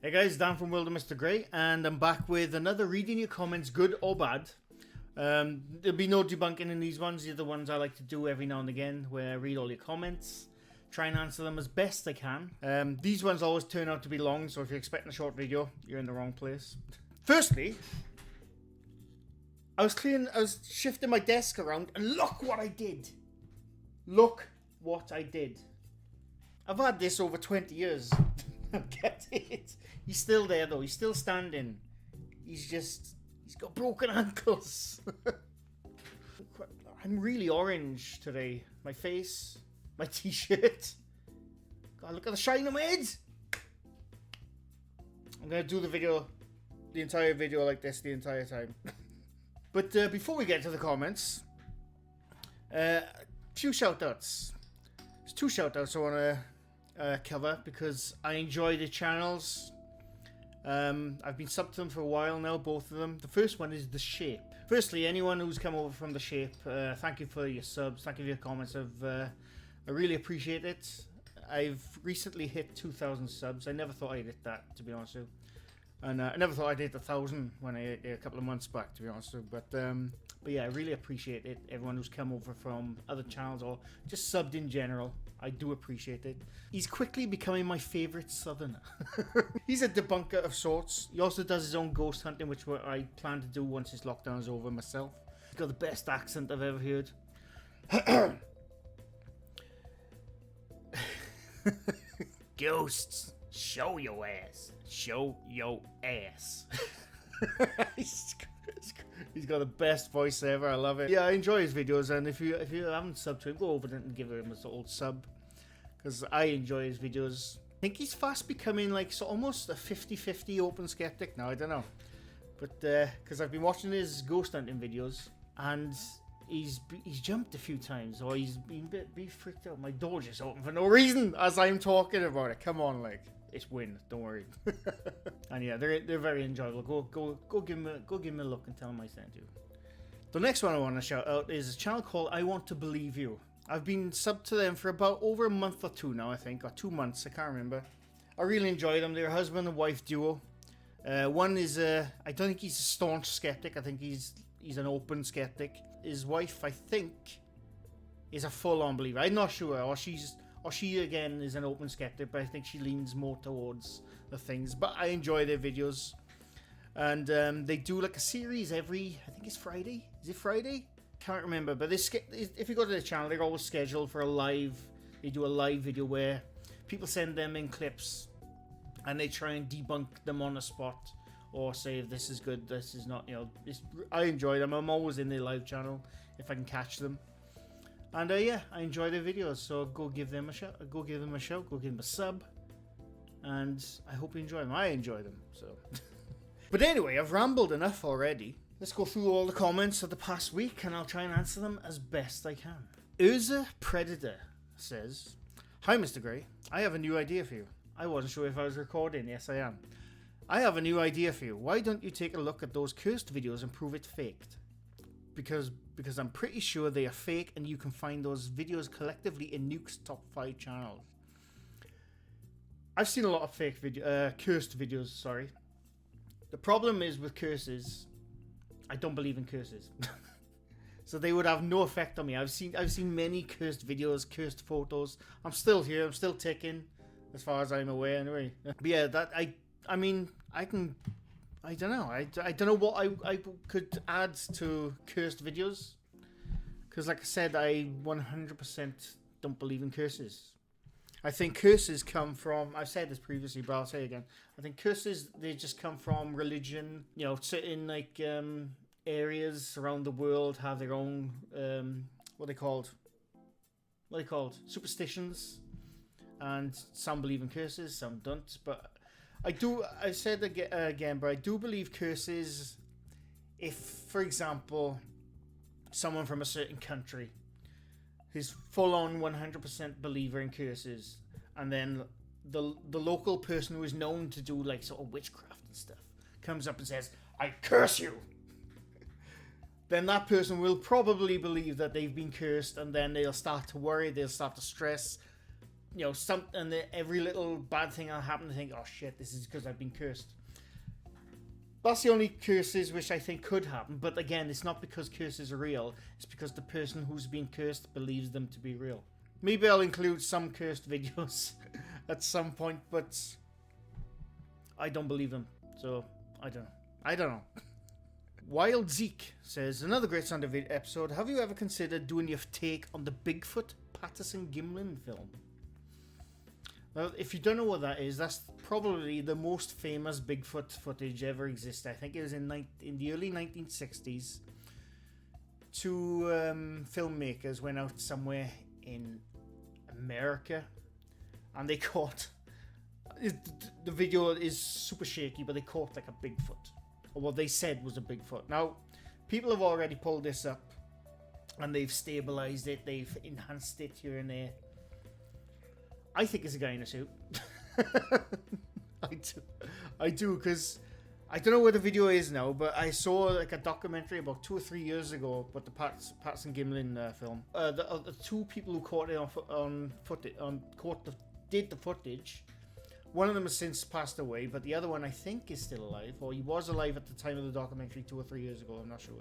Hey guys, Dan from World of Mr. Grey, and I'm back with another reading your comments, good or bad. There'll be no debunking in these ones. These are the ones I like to do every now and again, where I read all your comments, try and answer them as best I can. These ones always turn out to be long, so if you're expecting a short video, you're in the wrong place. Firstly, I was shifting my desk around, and look what I did. Look what I did. I've had this over 20 years. Get it? He's still there though. He's still standing. He's got broken ankles. I'm really orange today. My face, my t-shirt. God, look at the shine on my head. I'm gonna do the entire video like this the entire time. But before we get to the comments, few shoutouts. There's two shoutouts I want to cover because I enjoy the channels. I've been subbed to them for a while now, both of them. The first one is The Shape. Firstly, anyone who's come over from The Shape, thank you for your subs, thank you for your comments. I really appreciate it. I've recently hit 2,000 subs. I never thought I'd hit that, to be honest with you. And I never thought I'd hit 1,000 when I hit it a couple of months back, to be honest with you. But yeah, I really appreciate it. Everyone who's come over from other channels or just subbed in general, I do appreciate it. He's quickly becoming my favourite southerner. He's a debunker of sorts. He also does his own ghost hunting, which I plan to do once this lockdown is over myself. He's got the best accent I've ever heard. Ghosts, show your ass. Show your ass. He's got the best voice ever. I love it. Yeah, I enjoy his videos, and if you haven't subbed to him, go over and give him a old sub, because I enjoy his videos. I think he's fast becoming like almost a 50-50 open skeptic now. I don't know, but because I've been watching his ghost hunting videos, and he's jumped a few times, or he's been a bit freaked out. My door just opened for no reason as I'm talking about it. Come on, like. It's wind, don't worry. And yeah, they're very enjoyable. Go give him a look and tell him I sent you. The next one I want to shout out is a channel called I Want to Believe You. I've been subbed to them for about over a month or two now, I think, or 2 months, I can't remember. I really enjoy them. They're a husband and wife duo. One is I don't think he's a staunch skeptic. I think he's an open skeptic. His wife, I think, is a full-on believer. I'm not sure, or she again is an open skeptic, but I think she leans more towards the things. But I enjoy their videos, and they do like a series every, I think it's Friday. Is it Friday? Can't remember. But if you go to their channel, they're always scheduled for a live. They do a live video where people send them in clips, and they try and debunk them on the spot, or say if this is good, this is not. You know, I enjoy them. I'm always in their live channel if I can catch them. And yeah, I enjoy their videos, so go give them a shout. Go give them a sub, and I hope you enjoy them. I enjoy them, so. But anyway, I've rambled enough already. Let's go through all the comments of the past week, and I'll try and answer them as best I can. Urza Predator says, "Hi, Mr. Grey. I have a new idea for you. I wasn't sure if I was recording. Yes, I am. I have a new idea for you. Why don't you take a look at those cursed videos and prove it faked? Because I'm pretty sure they are fake, and you can find those videos collectively in Nuke's top 5 channels." I've seen a lot of fake cursed videos, sorry. The problem is with curses, I don't believe in curses. So they would have no effect on me. I've seen many cursed videos, cursed photos. I'm still here, I'm still ticking, as far as I'm aware anyway. But yeah, I mean, I don't know. I don't know what I could add to cursed videos. Because like I said, I 100% don't believe in curses. I think curses come from, I've said this previously, but I'll say it again. I think curses, they just come from religion. You know, certain like areas around the world have their own, what are they called? Superstitions. And some believe in curses, some don't. But I said again, but I do believe curses if, for example, someone from a certain country who's full-on 100% believer in curses, and then the local person who is known to do like sort of witchcraft and stuff comes up and says, "I curse you," then that person will probably believe that they've been cursed, and then they'll start to worry, they'll start to stress, you know, and every little bad thing I happen to think, oh shit, this is because I've been cursed. That's the only curses which I think could happen. But again, it's not because curses are real. It's because the person who's been cursed believes them to be real. Maybe I'll include some cursed videos at some point, but I don't believe them. So, I don't know. Wild Zeke says, another great Sunday episode. Have you ever considered doing your take on the Bigfoot Patterson-Gimlin film? Well, if you don't know what that is, that's probably the most famous Bigfoot footage ever existed. I think it was in the early 1960s. Two filmmakers went out somewhere in America, and they caught... The video is super shaky, but they caught like a Bigfoot. Or what they said was a Bigfoot. Now, people have already pulled this up, and they've stabilized it, they've enhanced it here and there. I think it's a guy in a suit. I do, because I don't know where the video is now, but I saw like a documentary about 2 or 3 years ago about the Patterson-Gimlin film. The two people who caught it did the footage. One of them has since passed away, but the other one I think is still alive, or he was alive at the time of the documentary 2 or 3 years ago. I'm not sure.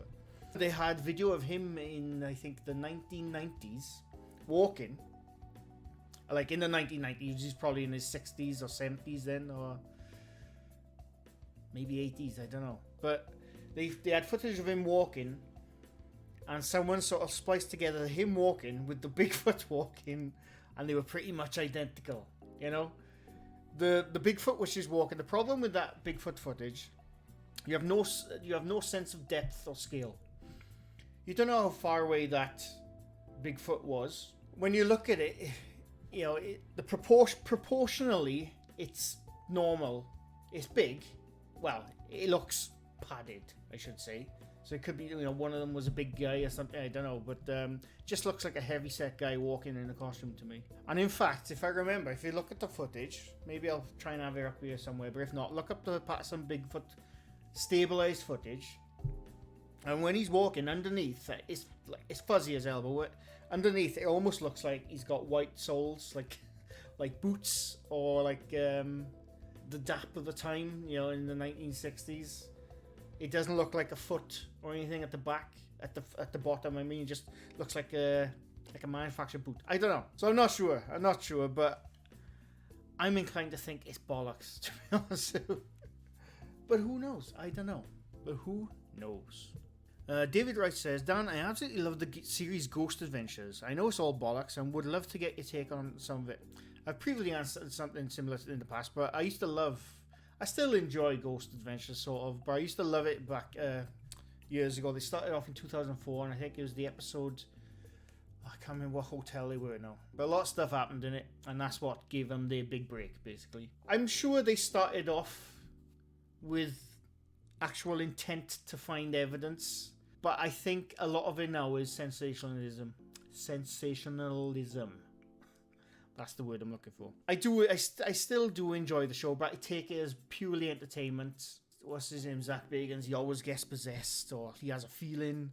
They had video of him in, I think, the 1990s walking. Like in the 1990s, he's probably in his 60s or 70s then, or maybe 80s, I don't know. But they had footage of him walking, and someone sort of spliced together him walking with the Bigfoot walking, and they were pretty much identical, you know? The Bigfoot which is walking, the problem with that Bigfoot footage, you have no sense of depth or scale. You don't know how far away that Bigfoot was. When you look at it, you know, proportionally, it's normal. It's big. Well, it looks padded, I should say. So it could be, you know, one of them was a big guy or something. I don't know, but just looks like a heavy-set guy walking in a costume to me. And in fact, if I remember, if you look at the footage, maybe I'll try and have it up here somewhere. But if not, look up the Patterson Bigfoot stabilized footage. And when he's walking underneath, it's fuzzy as hell, but underneath it almost looks like he's got white soles, like boots, or like the DAP of the time, you know, in the 1960s. It doesn't look like a foot or anything at the back, at the bottom. I mean, it just looks like a manufactured boot. I don't know. So I'm not sure, but I'm inclined to think it's bollocks, to be honest. But who knows? I don't know. But who knows? David Wright says, Dan, I absolutely love the series Ghost Adventures. I know it's all bollocks and would love to get your take on some of it. I've previously answered something similar in the past, but I still enjoy Ghost Adventures, sort of, but I used to love it back years ago. They started off in 2004, and I think it was the episode, I can't remember what hotel they were now, but a lot of stuff happened in it, and that's what gave them their big break, basically. I'm sure they started off with actual intent to find evidence, but I think a lot of it now is sensationalism. That's the word I'm looking for. I still do enjoy the show, but I take it as purely entertainment. What's his name? Zach Bagans. He always gets possessed, or he has a feeling.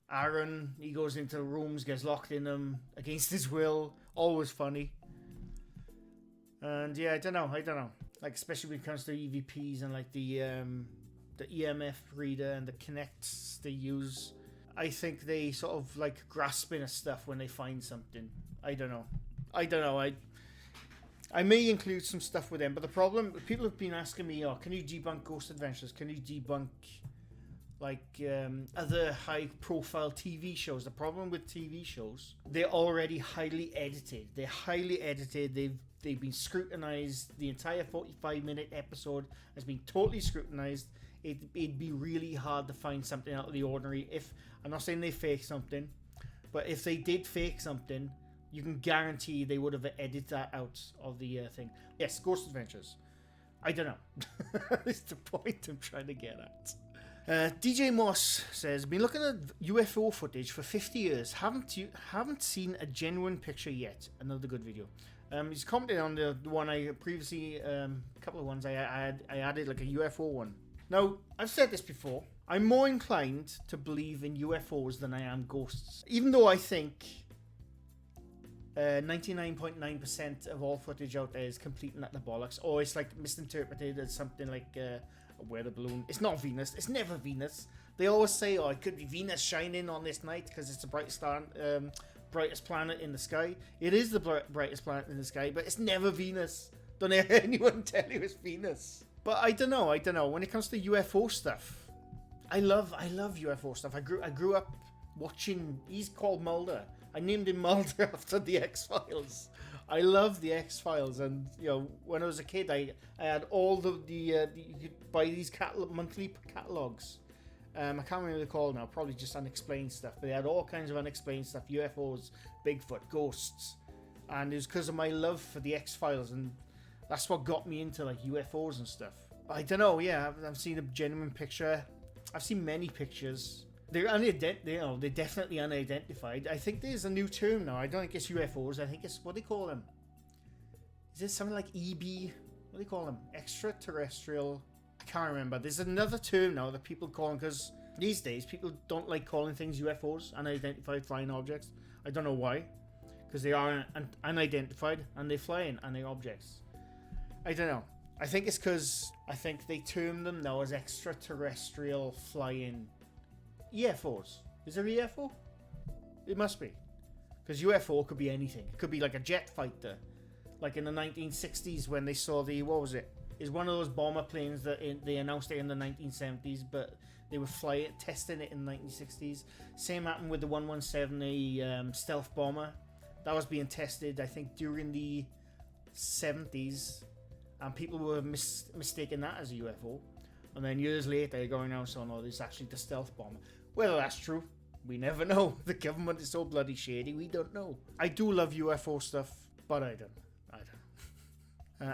Aaron, he goes into rooms, gets locked in them against his will. Always funny. And yeah, I don't know. Like, especially when it comes to EVPs and like the EMF reader and the Kinects they use. I think they sort of like grasping at stuff when they find something. I don't know. I may include some stuff with them, but the problem, people have been asking me, can you debunk Ghost Adventures? Can you debunk like other high-profile TV shows? The problem with TV shows, they're already highly edited. They've been scrutinized. The entire 45-minute episode has been totally scrutinized. It'd be really hard to find something out of the ordinary. I'm not saying they fake something, but if they did fake something, you can guarantee they would have edited that out of the thing. Yes, Ghost Adventures. I don't know. That's the point I'm trying to get at. DJ Moss says, been looking at UFO footage for 50 years. Haven't seen a genuine picture yet. Another good video. He's commented on the one I previously, a couple of ones I added, like a UFO one. Now, I've said this before. I'm more inclined to believe in UFOs than I am ghosts. Even though I think 99.9% of all footage out there is complete and utter bollocks, or it's like misinterpreted as something like a weather balloon. It's not Venus. It's never Venus. They always say, oh, it could be Venus shining on this night because it's the brightest planet in the sky. It is the brightest planet in the sky, but it's never Venus. Don't hear anyone tell you it's Venus. But I don't know. When it comes to UFO stuff, I love UFO stuff. I grew up watching. He's called Mulder. I named him Mulder after the X-Files. I love the X-Files, and when I was a kid, I had all the you could buy these monthly catalogs. I can't remember what they're called now. Probably just unexplained stuff. But they had all kinds of unexplained stuff: UFOs, Bigfoot, ghosts, and it was because of my love for the X-Files, and that's what got me into like UFOs and stuff. I don't know. Yeah, I've seen a genuine picture. I've seen many pictures. They're they're definitely unidentified. I think there's a new term now. I don't think it's UFOs. I think it's, what do they call them? Is it something like EB? What do they call them? Extraterrestrial. I can't remember. There's another term now that people call them, because these days people don't like calling things UFOs, unidentified flying objects. I don't know why. Because they are unidentified and they fly in and they're objects. I don't know. I think it's because I think they term them now as extraterrestrial flying UFOs. Is there UFO? It must be. Because UFO could be anything. It could be like a jet fighter. Like in the 1960s when they saw the, what was it? It's one of those bomber planes that they announced it in the 1970s, but they were testing it in the 1960s. Same happened with the 117, the stealth bomber. That was being tested, I think, during the 70s. And people were mistaking that as a UFO. And then years later, they're going out saying, oh, this is actually the stealth bomber. Whether that's true, we never know. The government is so bloody shady, we don't know. I do love UFO stuff, but I don't.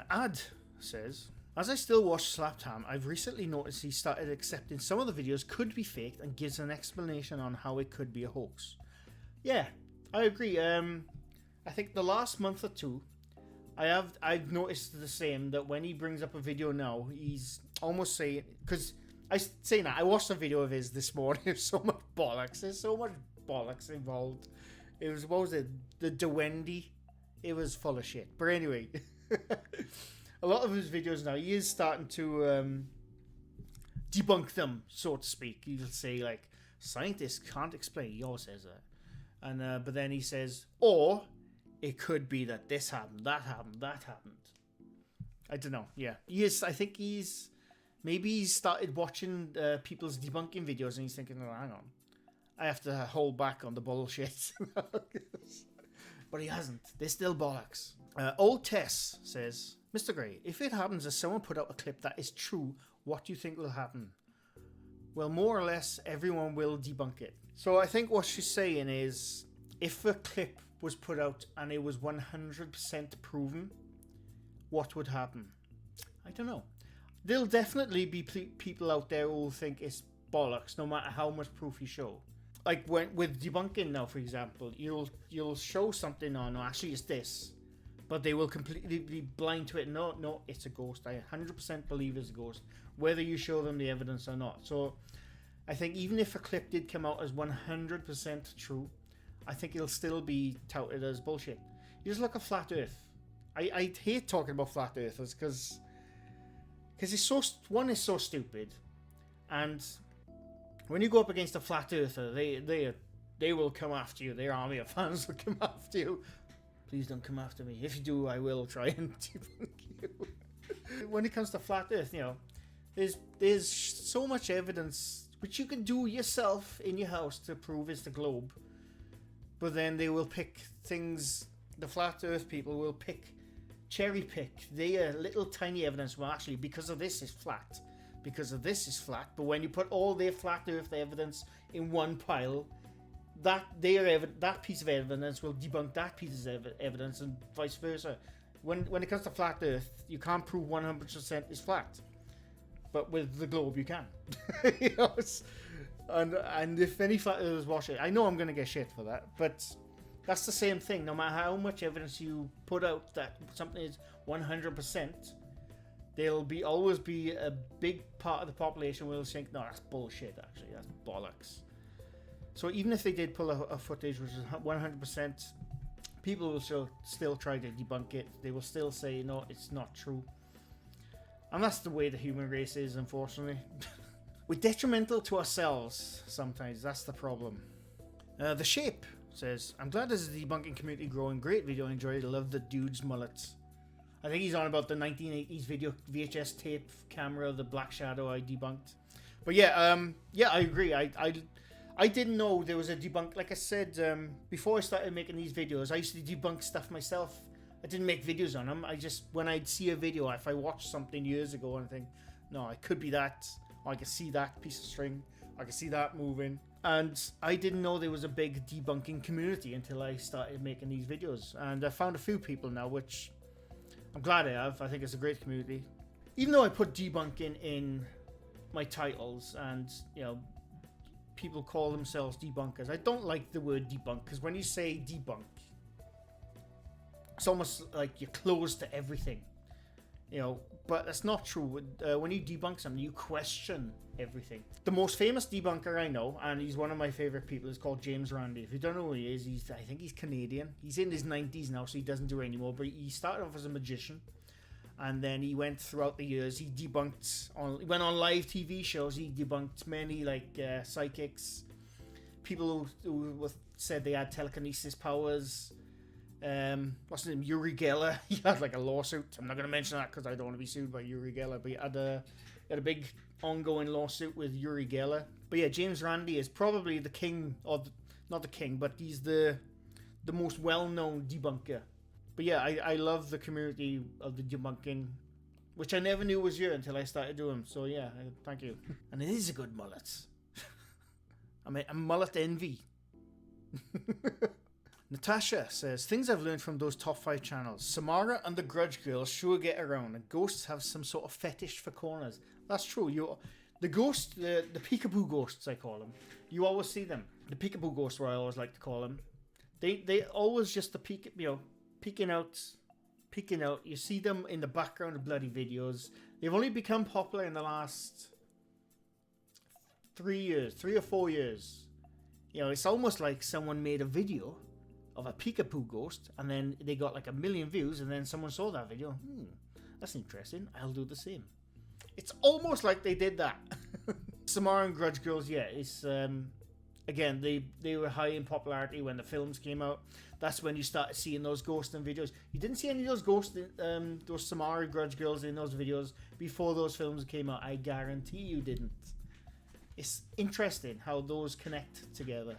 Ad says, as I still watch Slapped Ham, I've recently noticed he started accepting some of the videos could be faked and gives an explanation on how it could be a hoax. Yeah, I agree. I think the last month or two, I've noticed the same, that when he brings up a video now, he's almost saying, because I watched a video of his this morning. There's so much bollocks. There's so much bollocks involved. It was, what was it? The Duendy. It was full of shit. But anyway, a lot of his videos now, he is starting to debunk them, so to speak. He'll say like, scientists can't explain. He always says that. And but then he says, or it could be that this happened, that happened, that happened. I don't know. Yeah, I think maybe he's started watching people's debunking videos and he's thinking, oh, hang on, I have to hold back on the bullshit. But he hasn't. They're still bollocks. Old Tess says, Mr. Gray, if it happens as someone put out a clip that is true, what do you think will happen? Well, more or less, everyone will debunk it. So I think what she's saying is, if a clip was put out and it was 100% proven, what would happen? I don't know. There'll definitely be people out there who will think it's bollocks, no matter how much proof you show. Like with debunking now, for example, you'll show something on, no, actually it's this, but they will completely be blind to it. No, it's a ghost. I 100% believe it's a ghost, whether you show them the evidence or not. So I think even if a clip did come out as 100% true, I think it'll still be touted as bullshit. You just look at Flat Earth. I hate talking about Flat Earthers because it's so stupid, and when you go up against a Flat Earther, they will come after you. Their army of fans will come after you. Please don't come after me. If you do, I will try and debunk you. When it comes to Flat Earth, there's so much evidence which you can do yourself in your house to prove it's the globe. But then they will pick things, the Flat Earth people will cherry pick their little tiny evidence. Well, actually, because of this is flat. Because of this is flat. But when you put all their Flat Earth evidence in one pile, that piece of evidence will debunk that piece of evidence and vice versa. When it comes to Flat Earth, you can't prove 100% is flat. But with the globe, you can. And if any Flat Earthers watch it, I know I'm going to get shit for that, but that's the same thing. No matter how much evidence you put out that something is 100%, there'll always be a big part of the population will think, no, that's bullshit, actually, that's bollocks. So even if they did pull a footage which is 100%, people will still try to debunk it. They will still say, no, it's not true. And that's the way the human race is, unfortunately. We're detrimental to ourselves sometimes. That's the problem. The Shape says, I'm glad there's a debunking community growing. Great video, enjoyed. Love the dude's mullets. I think he's on about the 1980s video VHS tape camera, the Black Shadow I debunked. But yeah, I agree. I didn't know there was a debunk. Like I said, before I started making these videos, I used to debunk stuff myself. I didn't make videos on them. I just, when I'd see a video, if I watched something years ago and I think, no, it could be that, or I could see that piece of string, I could see that moving. And I didn't know there was a big debunking community until I started making these videos. And I found a few people now, which I'm glad I have. I think it's a great community. Even though I put debunking in my titles and, you know, people call themselves debunkers, I don't like the word debunk, because when you say debunk, it's almost like you're closed to everything, you know, but that's not true. When you debunk something, you question everything. The most famous debunker I know, and he's one of my favorite people, is called James Randi. If you don't know who he is, I think he's Canadian. He's in his 90s now, so he doesn't do it anymore, but he started off as a magician, and then he went throughout the years. He went on live TV shows. He debunked many, like, psychics, people who said they had telekinesis powers. What's his name? Uri Geller. He had like a lawsuit. I'm not going to mention that because I don't want to be sued by Uri Geller, but he had a big ongoing lawsuit with Uri Geller. But yeah, James Randi is probably the king of, not the king, but he's the most well-known debunker. But yeah, I love the community of the debunking, which I never knew was here until I started doing. So yeah, thank you. And it is a good mullet. I'm mullet envy. Natasha says, things I've learned from those top 5 channels. Samara and the Grudge Girls sure get around, and ghosts have some sort of fetish for corners. That's true. The ghost, the peekaboo ghosts, I call them. You always see them. The peekaboo ghosts, what I always like to call them. They always just peeking out. You see them in the background of bloody videos. They've only become popular in the last 3 or 4 years. You know, it's almost like someone made a video of a peekaboo ghost, and then they got like 1 million views, and then someone saw that video. That's interesting. I'll do the same. It's almost like they did that. Samara and Grudge Girls, yeah, it's again, they were high in popularity when the films came out. That's when you started seeing those ghosts in videos. You didn't see any of those ghosts, those Samara Grudge Girls in those videos before those films came out. I guarantee you didn't. It's interesting how those connect together.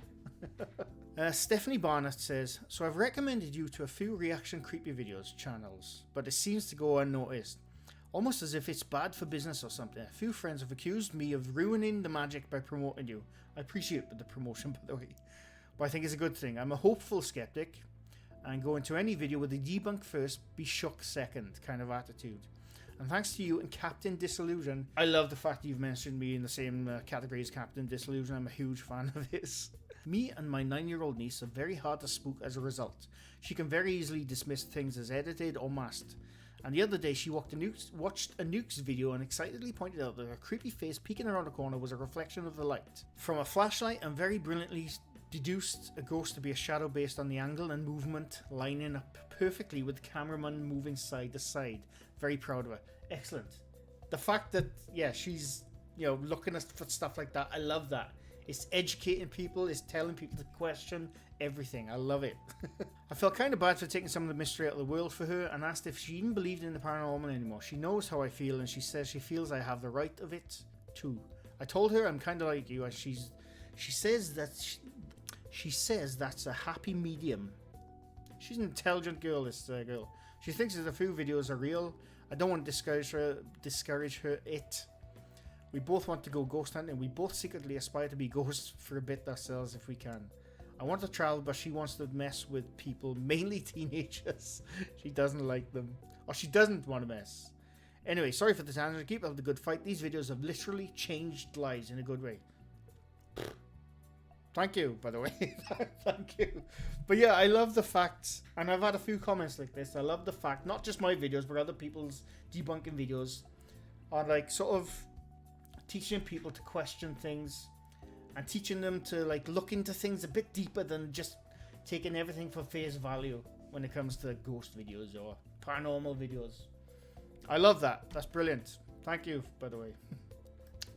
Stephanie Barnett says, so I've recommended you to a few reaction creepy videos channels, but it seems to go unnoticed. Almost as if it's bad for business or something. A few friends have accused me of ruining the magic by promoting you. I appreciate the promotion, by the way, but I think it's a good thing. I'm a hopeful skeptic and go into any video with a debunk first, be shook second kind of attitude. And thanks to you and Captain Disillusion, I love the fact you've mentioned me in the same category as Captain Disillusion. I'm a huge fan of his. Me and my 9-year-old niece are very hard to spook as a result. She can very easily dismiss things as edited or masked. And the other day she watched a Nukes video and excitedly pointed out that her creepy face peeking around the corner was a reflection of the light. From a flashlight, and very brilliantly deduced a ghost to be a shadow based on the angle and movement lining up perfectly with the cameraman moving side to side. Very proud of her. Excellent. The fact that, yeah, she's, you know, looking for stuff like that, I love that. It's educating people, it's telling people to question everything. I love it. I felt kind of bad for taking some of the mystery out of the world for her and asked if she even believed in the paranormal anymore. She knows how I feel and she says she feels I have the right of it too. I told her I'm kind of like you, and she says that's a happy medium. She's an intelligent girl, this girl. She thinks that a few videos are real. I don't want to discourage her. We both want to go ghost hunting. We both secretly aspire to be ghosts for a bit ourselves if we can. I want to travel, but she wants to mess with people, mainly teenagers. She doesn't like them. Or she doesn't want to mess. Anyway, sorry for the tangent. Keep up the good fight. These videos have literally changed lives in a good way. Thank you, by the way. Thank you. But yeah, I love the fact, and I've had a few comments like this. I love the fact, not just my videos, but other people's debunking videos are like sort of teaching people to question things and teaching them to like look into things a bit deeper than just taking everything for face value. when it comes to ghost videos or paranormal videos. I love that. That's brilliant. Thank you, by the way.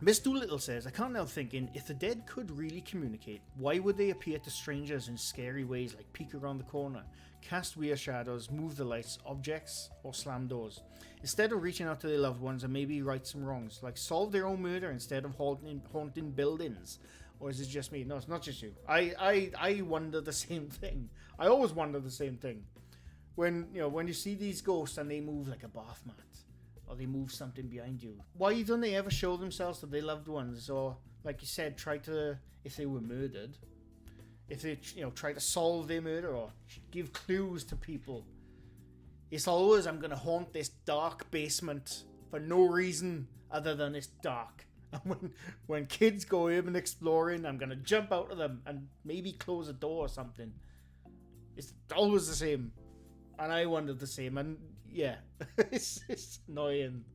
Miss Doolittle says, I can't help thinking, if the dead could really communicate, why would they appear to strangers in scary ways like peek around the corner, cast weird shadows, move the lights, objects, or slam doors? Instead of reaching out to their loved ones and maybe right some wrongs, like solve their own murder instead of haunting buildings. Or is it just me? No, it's not just you. I wonder the same thing. I always wonder the same thing. When you see these ghosts and they move like a bath mat, or they move something behind you, why don't they ever show themselves to their loved ones? Or, like you said, if they were murdered, if they try to solve their murder or give clues to people. It's always, I'm gonna haunt this dark basement for no reason other than it's dark. And when kids go urban exploring, I'm gonna jump out of them and maybe close a door or something. It's always the same. And I wondered the same, and yeah, it's annoying.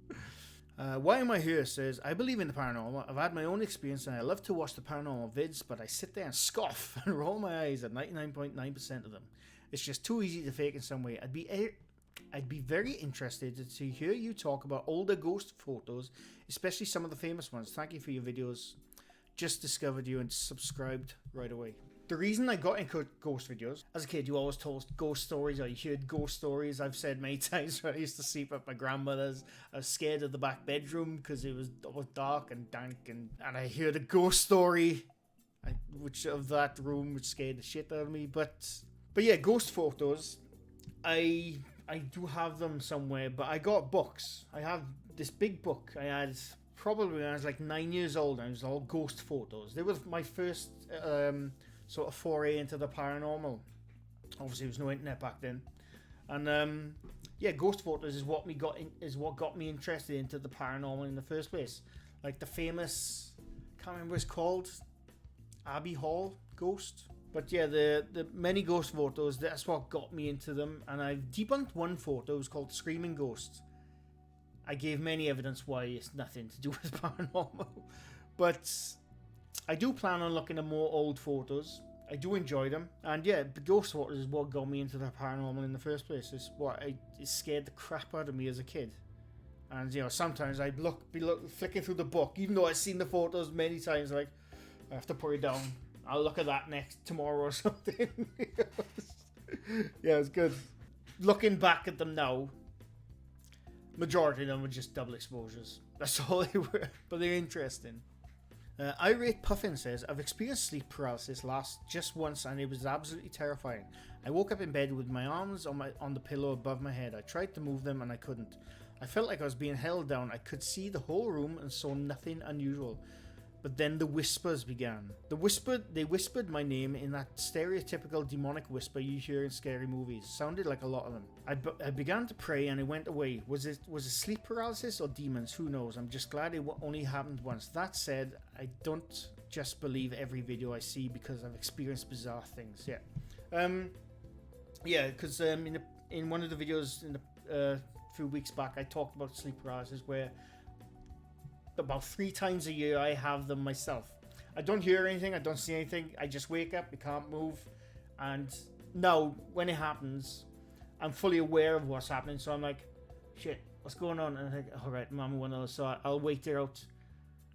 Why Am I Here says, I believe in the paranormal. I've had my own experience and I love to watch the paranormal vids, but I sit there and scoff and roll my eyes at 99.9% of them. It's just too easy to fake in some way. I'd be very interested to hear you talk about older ghost photos, especially some of the famous ones. Thank you for your videos. Just discovered you and subscribed right away. The reason I got into ghost videos, as a kid, you always told ghost stories or you heard ghost stories. I've said many times when I used to sleep at my grandmother's, I was scared of the back bedroom because it was dark and dank, and I heard a ghost story of that room, which scared the shit out of me. But yeah, ghost photos, I do have them somewhere, but I got books. I have this big book I had probably when I was like 9 years old, and it was all ghost photos. They were my first sort of foray into the paranormal. Obviously, there was no internet back then, and yeah, ghost photos is what got me interested into the paranormal in the first place. Like the famous, can't remember what it's called, Abbey Hall ghost. But yeah, the many ghost photos, that's what got me into them. And I've debunked one photo. It was called Screaming Ghost. I gave many evidence why it's nothing to do with paranormal. But I do plan on looking at more old photos. I do enjoy them. And yeah, the ghost photos is what got me into the paranormal in the first place. It scared the crap out of me as a kid. And sometimes I'd be flicking through the book, even though I've seen the photos many times, like, I have to put it down. I'll look at that tomorrow or something. Yeah, it's good. Looking back at them now, majority of them were just double exposures. That's all they were, but they're interesting. Irate Puffin says, I've experienced sleep paralysis just once and it was absolutely terrifying. I woke up in bed with my arms on the pillow above my head. I tried to move them and I couldn't. I felt like I was being held down. I could see the whole room and saw nothing unusual. But then the whispers began. They whispered my name in that stereotypical demonic whisper you hear in scary movies. Sounded like a lot of them. I began to pray and it went away. Was it sleep paralysis or demons? Who knows? I'm just glad it only happened once. That said, I don't just believe every video I see because I've experienced bizarre things. Yeah. Yeah, because in one of the videos a few weeks back, I talked about sleep paralysis where about 3 times a year I have them myself. I don't hear anything, I don't see anything, I just wake up, I can't move, and now when it happens I'm fully aware of what's happening, so I'm like, shit, what's going on? And I think, alright, I'm one of those, so I'll wait it out,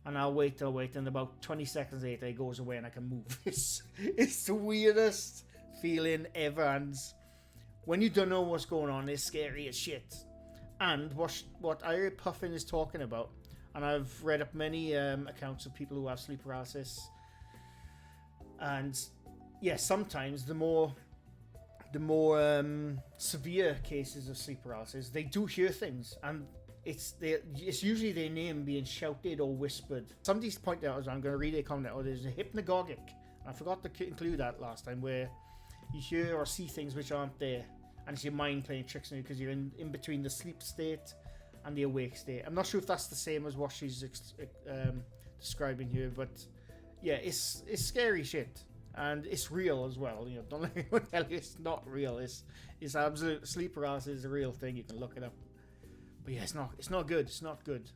and I'll wait, and about 20 seconds later it goes away and I can move. It's the weirdest feeling ever, and when you don't know what's going on, it's scary as shit. And what Ira Puffin is talking about, and I've read up many accounts of people who have sleep paralysis, and yeah, sometimes the more severe cases of sleep paralysis, they do hear things, and it's usually their name being shouted or whispered. Somebody's pointed out, as I'm going to read a comment, there's a hypnagogic. I forgot to include that last time, where you hear or see things which aren't there, and it's your mind playing tricks on you because you're in between the sleep state and the awake state. I'm not sure if that's the same as what she's describing here, but yeah, it's scary shit, and it's real as well. Don't let anyone tell you it's not real. It's absolute. Sleep paralysis is a real thing. You can look it up. But yeah, it's not good. It's not good.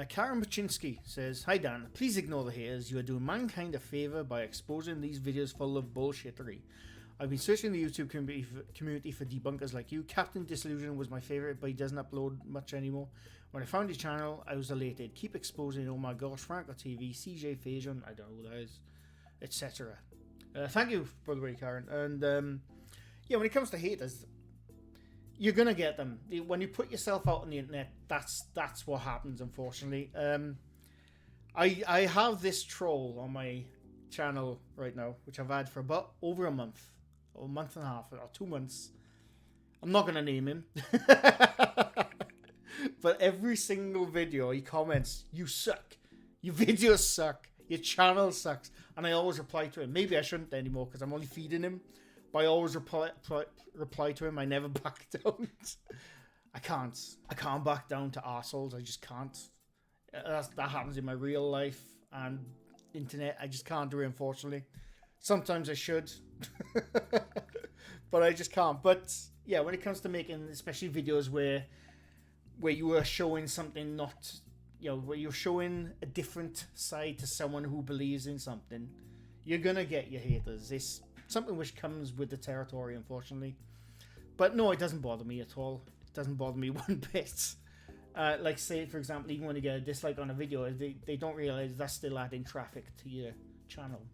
Karen Baczynski says, "Hi Dan, please ignore the haters. You are doing mankind a favor by exposing these videos full of bullshittery. I've been searching the YouTube community for debunkers like you. Captain Disillusion was my favorite, but he doesn't upload much anymore. When I found his channel, I was elated. Keep exposing, oh my gosh, Franco TV, CJ Fajon, I don't know who that is, etc. Thank you, by the way, Karen. And yeah, when it comes to haters, you're gonna get them. When you put yourself out on the internet, that's what happens, unfortunately. I have this troll on my channel right now, which I've had for about over a month, or a month and a half, or 2 months. I'm not gonna name him. But every single video he comments, "You suck. Your videos suck. Your channel sucks." And I always reply to him. Maybe I shouldn't anymore because I'm only feeding him. But I always reply to him. I never back down. I can't back down to arseholes. I just can't. That happens in my real life and internet. I just can't do it, unfortunately. Sometimes I should. But I just can't. But yeah, when it comes to making especially videos where you are showing something not, where you're showing a different side to someone who believes in something, you're gonna get your haters. It's something which comes with the territory, unfortunately. But no, it doesn't bother me at all. It doesn't bother me one bit. Like, say, for example, even when you get a dislike on a video, they don't realize that's still adding traffic to your channel.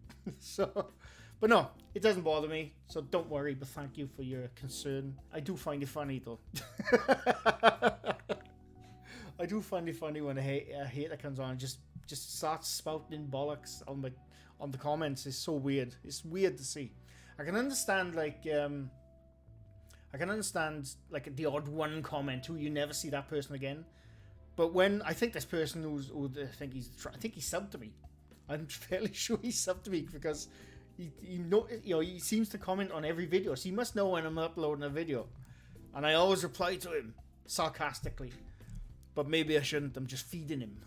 But no, it doesn't bother me, so don't worry, but thank you for your concern. I do find it funny, though. I do find it funny when a hater comes on and just starts spouting bollocks on the comments. It's so weird. It's weird to see. I can understand, like, the odd one comment who you never see that person again. But when I think this person I think he subbed to me. I'm fairly sure he subbed to me because he seems to comment on every video, so he must know when I'm uploading a video. And I always reply to him sarcastically. But maybe I shouldn't. I'm just feeding him.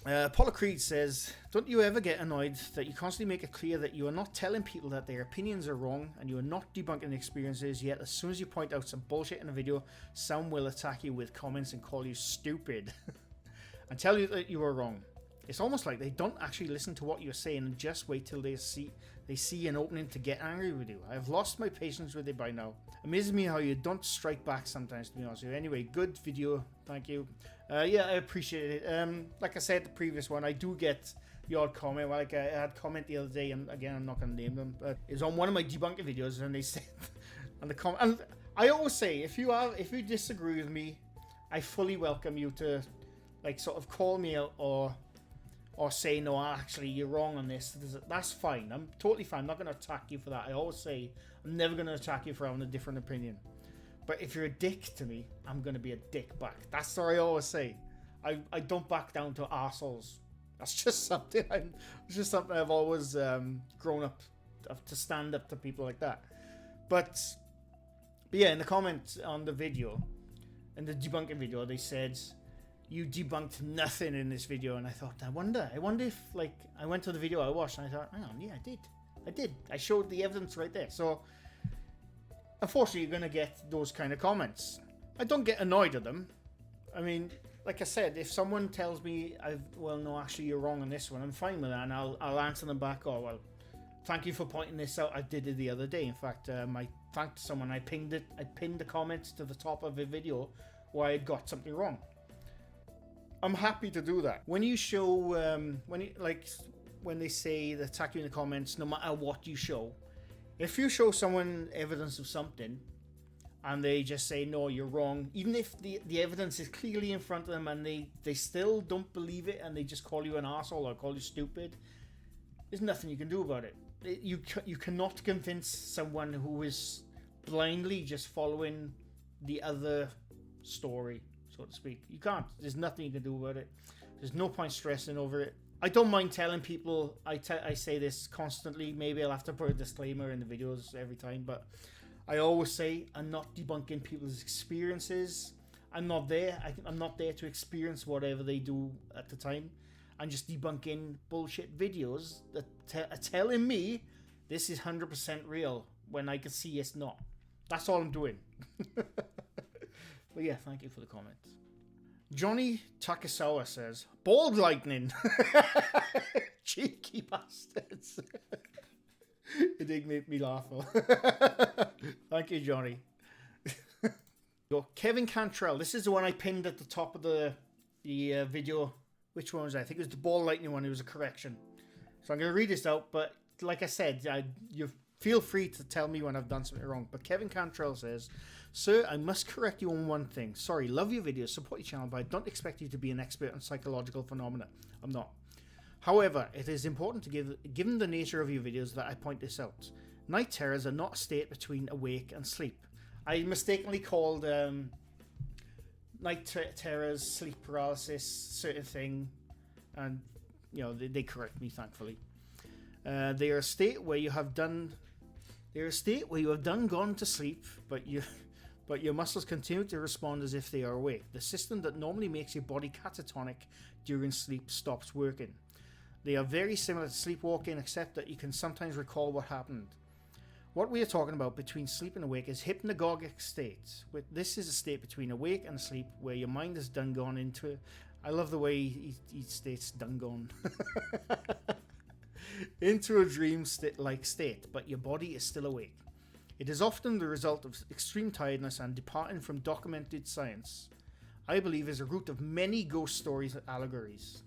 Paula Creed says, "Don't you ever get annoyed that you constantly make it clear that you are not telling people that their opinions are wrong and you are not debunking experiences, yet as soon as you point out some bullshit in a video, some will attack you with comments and call you stupid and tell you that you are wrong. It's almost like they don't actually listen to what you're saying and just wait till they see an opening to get angry with you. I have lost my patience with it by now. Amazes me how you don't strike back sometimes, to be honest with you. Anyway, good video. Thank you. Yeah, I appreciate it. Like I said, the previous one, I do get the odd comment. Like I had a comment the other day, and again, I'm not going to name them, but it was on one of my debunking videos, and they said, and the comment, and I always say, if you disagree with me, I fully welcome you to, like, sort of call me out or say, no, actually, you're wrong on this. That's fine. I'm totally fine. I'm not going to attack you for that. I always say, I'm never going to attack you for having a different opinion. But if you're a dick to me, I'm going to be a dick back. That's what I always say. I don't back down to arseholes. That's just something I've always grown up to stand up to people like that. But yeah, in the comments on the video, in the debunking video, they said, "You debunked nothing in this video." And I thought, I wonder if, like, I went to the video I watched and I thought, hang on, yeah, I did. I showed the evidence right there. So, unfortunately, you're going to get those kind of comments. I don't get annoyed at them. I mean, like I said, if someone tells me, well, no, actually, you're wrong on this one, I'm fine with that. And I'll answer them back, oh, well, thank you for pointing this out. I did it the other day. In fact, I thanked someone. I pinned the comments to the top of a video where I got something wrong. I'm happy to do that. When you show, when they say they attack you in the comments, no matter what you show, if you show someone evidence of something and they just say, no, you're wrong, even if the evidence is clearly in front of them and they still don't believe it and they just call you an arsehole or call you stupid, there's nothing you can do about it. You cannot convince someone who is blindly just following the other story, so to speak. You can't. There's nothing you can do about it. There's no point stressing over it. I don't mind telling people, I say this constantly, maybe I'll have to put a disclaimer in the videos every time, but I always say I'm not debunking people's experiences. I'm not there to experience whatever they do at the time. I'm just debunking bullshit videos that are telling me this is 100% real when I can see it's not. That's all I'm doing. But yeah, thank you for the comment. Johnny Takasawa says, "Bald lightning." Cheeky bastards. It did make me laugh. Thank you, Johnny. Kevin Cantrell. This is the one I pinned at the top of the video. Which one was that? I think it was the ball lightning one. It was a correction. So I'm going to read this out. But like I said, you feel free to tell me when I've done something wrong. But Kevin Cantrell says, "Sir, I must correct you on one thing. Sorry, love your videos, support your channel, but I don't expect you to be an expert on psychological phenomena. I'm not. However, it is important to given the nature of your videos that I point this out. Night terrors are not a state between awake and sleep." I mistakenly called night terrors, sleep paralysis, certain thing, and they correct me, thankfully. They are a state where you have done. They are a state where you have gone to sleep, but your muscles continue to respond as if they are awake. The system that normally makes your body catatonic during sleep stops working. They are very similar to sleepwalking, except that you can sometimes recall what happened. What we are talking about between sleep and awake is hypnagogic states. This is a state between awake and sleep where your mind has done gone into. I love the way he states done gone. Into a dream-like state, but your body is still awake. It is often the result of extreme tiredness and departing from documented science. I believe is a root of many ghost stories and allegories.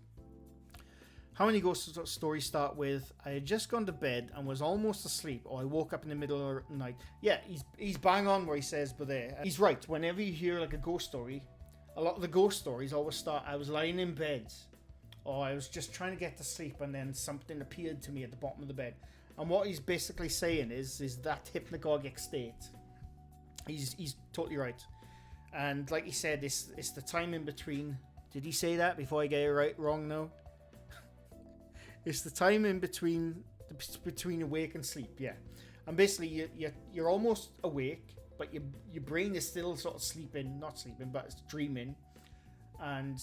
How many ghost stories start with, "I had just gone to bed and was almost asleep," or "I woke up in the middle of the night"? Yeah, he's bang on where he says, but there. He's right. Whenever you hear like a ghost story, a lot of the ghost stories always start, "I was lying in bed," or "I was just trying to get to sleep and then something appeared to me at the bottom of the bed." And what he's basically saying is that hypnagogic state. He's totally right. And like he said, it's the time in between. Did he say that before I get it wrong now? It's the time in between awake and sleep, yeah. And basically, you're almost awake, but your brain is still sort of not sleeping, but it's dreaming. And,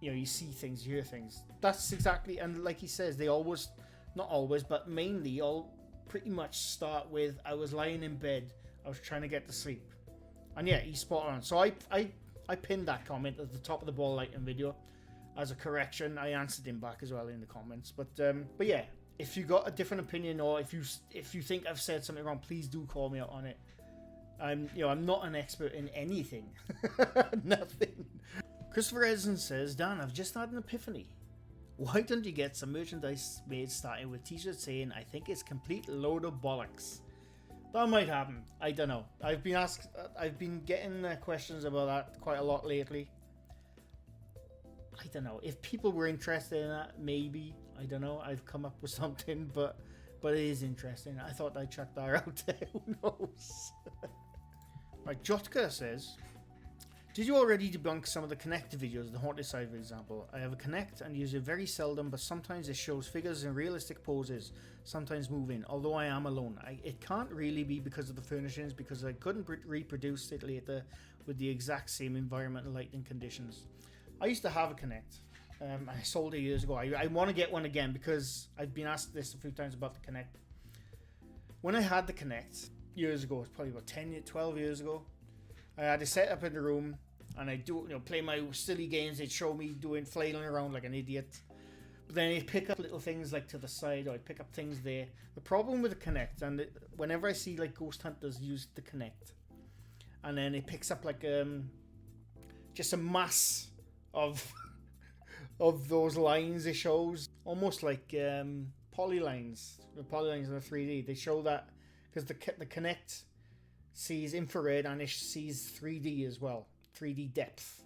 you see things, you hear things. That's exactly, and like he says, they always, not always, but mainly all pretty much start with, "I was lying in bed, I was trying to get to sleep." And yeah, he's spot on. So I pinned that comment at the top of the ball lightning video. As a correction, I answered him back as well in the comments. But yeah, if you got a different opinion or if you think I've said something wrong, please do call me out on it. I'm not an expert in anything, nothing. Christopher Edson says, "Dan, I've just had an epiphany. Why don't you get some merchandise made starting with t-shirts saying, 'I think it's complete load of bollocks'?" That might happen. I don't know. I've been getting questions about that quite a lot lately. I don't know. If people were interested in that, maybe. I don't know. I've come up with something, but it is interesting. I thought I'd check that out. Who knows? Right, Jotka says, "Did you already debunk some of the Kinect videos, the haunted side, for example? I have a Kinect and use it very seldom, but sometimes it shows figures in realistic poses, sometimes moving, although I am alone. It can't really be because of the furnishings, because I couldn't reproduce it later with the exact same environment and lighting conditions. I used to have a Kinect. I sold it years ago. I want to get one again because I've been asked this a few times about the Kinect. When I had the Kinect years ago, it's probably about 12 years ago, I had it set up in the room and I play my silly games. They'd show me flailing around like an idiot. But then I'd pick up little things like to the side, or I'd pick up things there. The problem with the Kinect, and whenever I see like ghost hunters use the Kinect, and then it picks up like just a mass of those lines it shows, almost like polylines. The polylines in the 3D, they show that because the Kinect sees infrared and it sees 3D as well, 3D depth.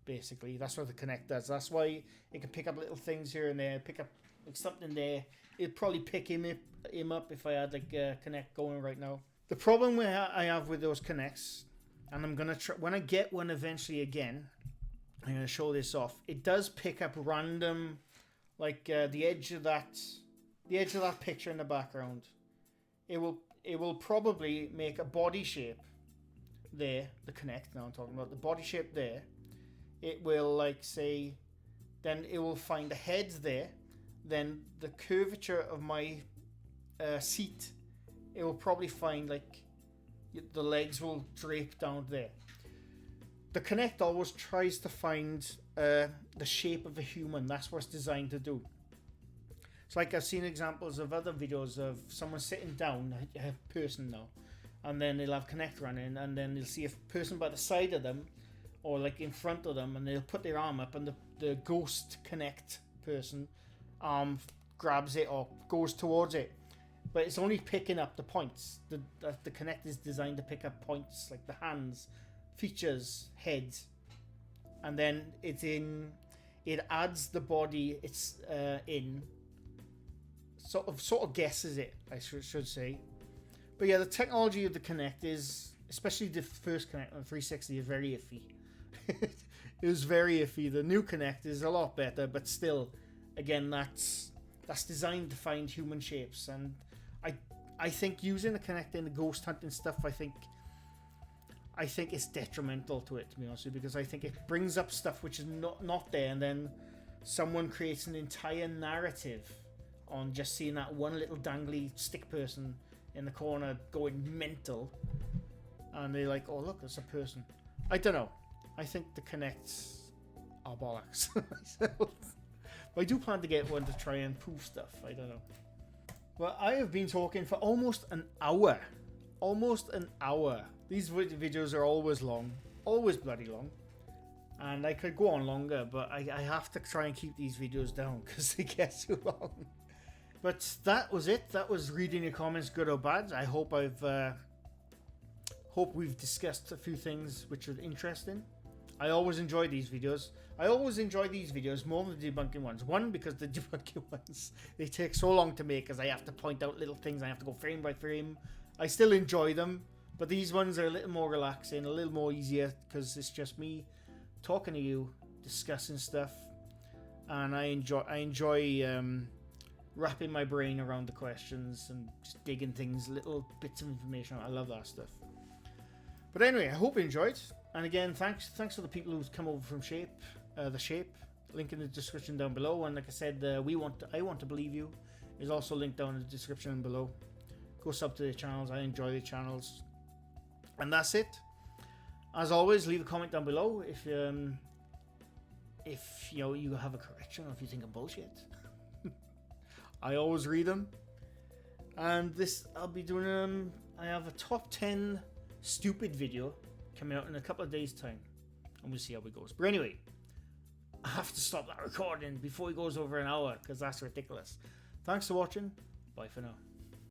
Basically, that's what the Kinect does. That's why it can pick up little things here and there, pick up like something there. It'd probably pick him up if I had like Kinect going right now. The problem I have with those Kinects, and I'm gonna try when I get one eventually again, I'm going to show this off. It does pick up random, like the edge of that picture in the background. It will probably make a body shape there. The Kinect now I'm talking about the body shape there. It will then it will find the head there. Then the curvature of my seat. It will probably find like the legs will drape down there. The Kinect always tries to find the shape of a human. That's what it's designed to do. It's like I've seen examples of other videos of someone sitting down, a person now, and then they'll have Kinect running, and then you'll see a person by the side of them, or like in front of them, and they'll put their arm up, and the ghost Kinect person grabs it or goes towards it. But it's only picking up the points. The Kinect is designed to pick up points like the hands, features, heads, and then it adds the body it's in. Sort of guesses it, I should say. But yeah, the technology of the Kinect is, especially the first Kinect on 360, is very iffy. It was very iffy. The new Kinect is a lot better, but still, again, that's designed to find human shapes, and I think using the Kinect in the ghost hunting stuff, I think it's detrimental to it, to be honest with you, because I think it brings up stuff which is not there, and then someone creates an entire narrative on just seeing that one little dangly stick person in the corner going mental, and they're like, oh look, there's a person. I don't know. I think the Kinects are bollocks. But I do plan to get one to try and prove stuff. I don't know. Well, I have been talking for almost an hour. Almost an hour. These videos are always long. Always bloody long. And I could go on longer, but I have to try and keep these videos down because they get too long. But that was it. That was reading your comments, good or bad. I hope we've discussed a few things which are interesting. I always enjoy these videos. I always enjoy these videos more than the debunking ones. One, because the debunking ones, they take so long to make, because I have to point out little things. I have to go frame by frame. I still enjoy them, but these ones are a little more relaxing, a little more easier, because it's just me talking to you, discussing stuff, and I enjoy wrapping my brain around the questions and just digging things, little bits of information. I love that stuff. But anyway, I hope you enjoyed. And again, thanks for the people who's come over from The Shape. Link in the description down below. And like I said, I Want to Believe You is also linked down in the description below. Go sub to the channels. I enjoy the channels. And that's it. As always, leave a comment down below if you have a correction or if you think I'm bullshit. I always read them. And this, I'll be doing I have a top 10 stupid video coming out in a couple of days' time, and we'll see how it goes. But anyway, I have to stop that recording before it goes over an hour, because that's ridiculous. Thanks for watching. Bye for now.